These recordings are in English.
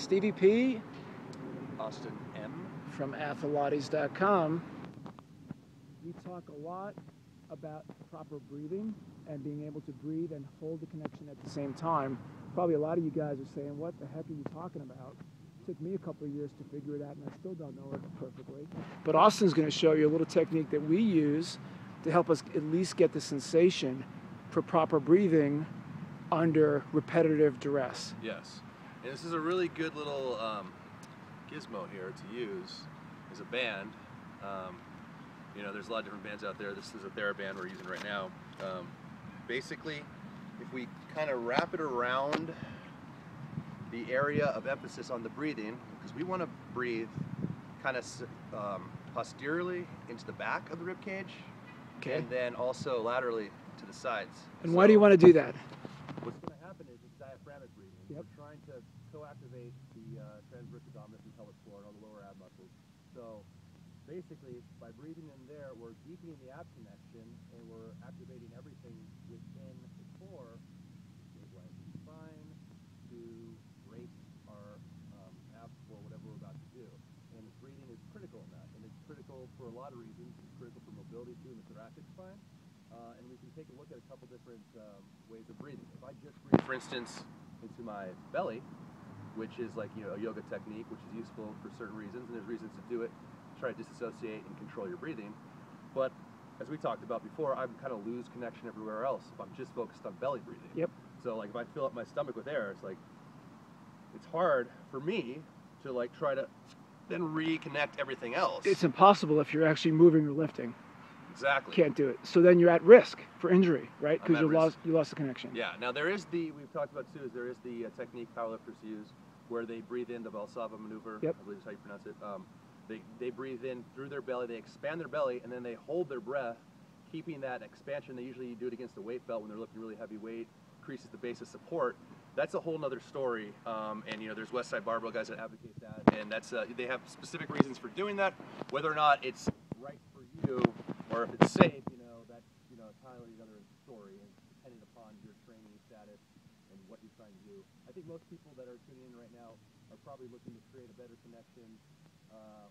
Stevie P Austin M. from Athletes.com. We talk a lot about proper breathing and being able to breathe and hold the connection at the same time. Probably a lot of you guys are saying, what the heck are you talking about? It took me a couple of years to figure it out, and I still don't know it perfectly. But Austin's going to show you a little technique that we use to help us at least get the sensation for proper breathing under repetitive duress. Yes. And this is a really good little gizmo here to use as a band. You know, there's a lot of different bands out there. This is a TheraBand we're using right now. Basically, if we kind of wrap it around the area of emphasis on the breathing, because we want to breathe kind of posteriorly into the back of the rib cage, Okay. and then also laterally to the sides. And why do you want to do that? What's going to happen is it's diaphragmatic breathing. Yep. We're trying to co-activate the transverse abdominis and pelvic floor and all the lower ab muscles. So basically, by breathing in there, we're deepening the ab connection and we're activating everything within the core, stabilize the spine, to brace our abs for whatever we're about to do. And breathing is critical in that, and it's critical for a lot of reasons. It's critical for mobility too in the thoracic spine. And we can take a look at a couple different ways of breathing. If I just breathe, for instance, into my belly, which is like, you know, a yoga technique, which is useful for certain reasons, and there's reasons to do it, try to disassociate and control your breathing. But as we talked about before, I kind of lose connection everywhere else if I'm just focused on belly breathing. Yep. So like if I fill up my stomach with air, it's like, it's hard for me to like try to then reconnect everything else. It's impossible if you're actually moving or lifting. Exactly. Can't do it. So then you're at risk for injury, right? I'm Because at you lost the connection. Yeah. Now there is we've talked about too, is there is the technique powerlifters use where they breathe in the Valsalva maneuver. Yep. I believe is how you pronounce it. They breathe in through their belly, they expand their belly, and then they hold their breath, keeping that expansion. They usually do it against the weight belt when they're lifting really heavy weight, increases the base of support. That's a whole nother story. And you know, there's Westside Barbell guys that advocate that, and that's they have specific reasons for doing that. Whether or not it's right for you or if it's safe, you know, that's entirely another story, and depending upon your training status and what you're trying to do. I think most people that are tuning in right now are probably looking to create a better connection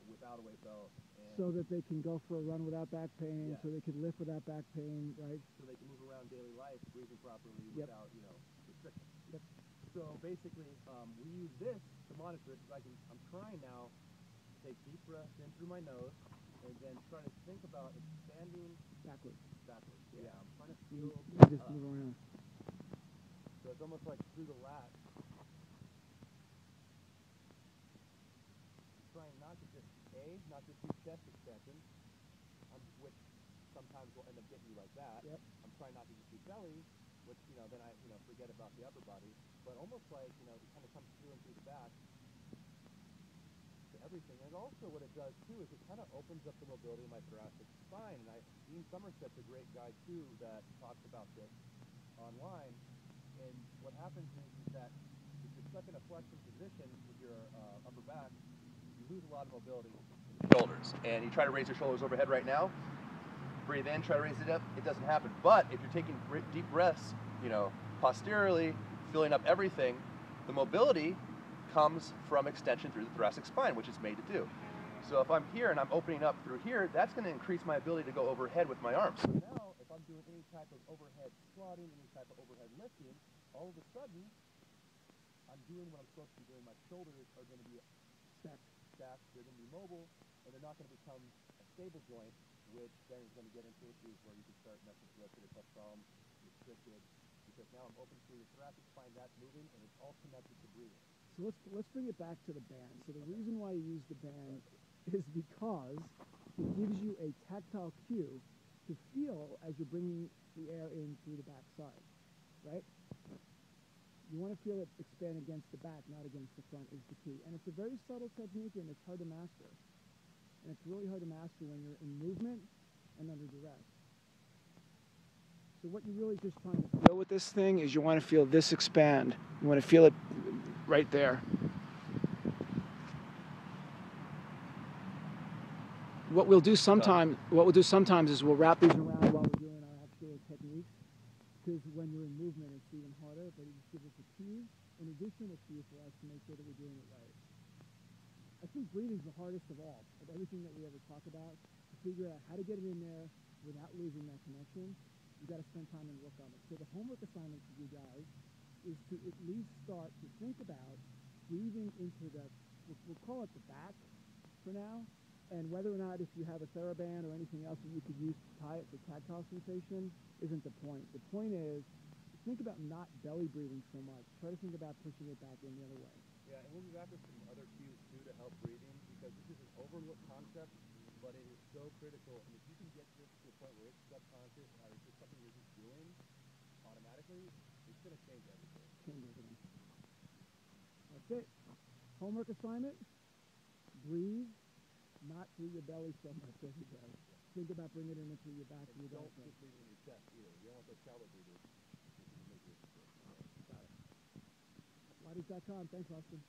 without a weight belt. And So that they can go for a run without back pain, Yeah. so they can lift without back pain, right? so they can move around daily life, breathing properly Yep. without, you know, restriction. Yep. So basically, we use this to monitor it. So I'm trying now to take deep breaths in through my nose, and then trying to think about expanding Backwards. backwards. Yeah. Yeah, I'm trying to You feel just move around. So it's almost like through the lat. Trying not to just not just do chest extension, which sometimes will end up getting you like that. Yep. I'm trying not to just do belly, which then I forget about the upper body. But almost like it kind of comes through and through the back to everything. And also what it does too is it kind of opens up the mobility in my thoracic spine. And Dean Somerset's a great guy too that talks about this online. And what happens is that if you're stuck in a flexion position with your upper back, you lose a lot of mobility in the shoulders. And you try to raise your shoulders overhead right now, breathe in, try to raise it up, it doesn't happen. But if you're taking deep breaths, posteriorly, filling up everything, the mobility comes from extension through the thoracic spine, which it's made to do. So if I'm here and I'm opening up through here, that's going to increase my ability to go overhead with my arms. So now, if I'm doing any type of overhead squatting, any type of overhead lifting, all of a sudden, I'm doing what I'm supposed to be doing. My shoulders are going to be stacked, they're going to be mobile, and they're not going to become a stable joint, which then is going to get into issues where you can start messing with rotator cuff problems, restricted, because now I'm open through the thoracic spine, that's moving, and it's all connected to breathing. So let's bring it back to the band. So the reason why you use the band is because it gives you a tactile cue to feel as you're bringing the air in through the back side, right? You want to feel it expand against the back, not against the front, is the key. And it's a very subtle technique, and it's hard to master. And it's really hard to master when you're in movement and under duress. So what you're really just trying to feel with this thing is you want to feel this expand. You want to feel it right there. What we'll do sometimes is we'll wrap these around while we're doing our actual techniques, because when you're in movement, it's even harder. But it just gives us a cue. In addition constant issue for us to make sure that we're doing it right. I think breathing's the hardest of all, of everything that we ever talk about. To figure out how to get it in there without losing that connection, you got to spend time and work on it. So the homework assignment for you guys is to at least start to think about breathing into the, we'll call it the back for now, and whether or not if you have a TheraBand or anything else that you could use to tie it for tactile sensation isn't the point. The point is, think about not belly breathing so much. Try to think about pushing it back in the other way. Yeah, and we'll be back with some other cues too to help breathing, because this is an overlooked concept, but it is so critical. And if you can get this to a point where it's subconscious or it's just something you're just doing automatically, it's going to change everything. Change everything. That's it. Homework assignment, breathe, not through your belly so much every day. Think about bringing it in through your back and your Don't diaphragm. just leave it in your chest either. You don't want those shallow breathers. Got it. Pilates.com. Thanks, Austin.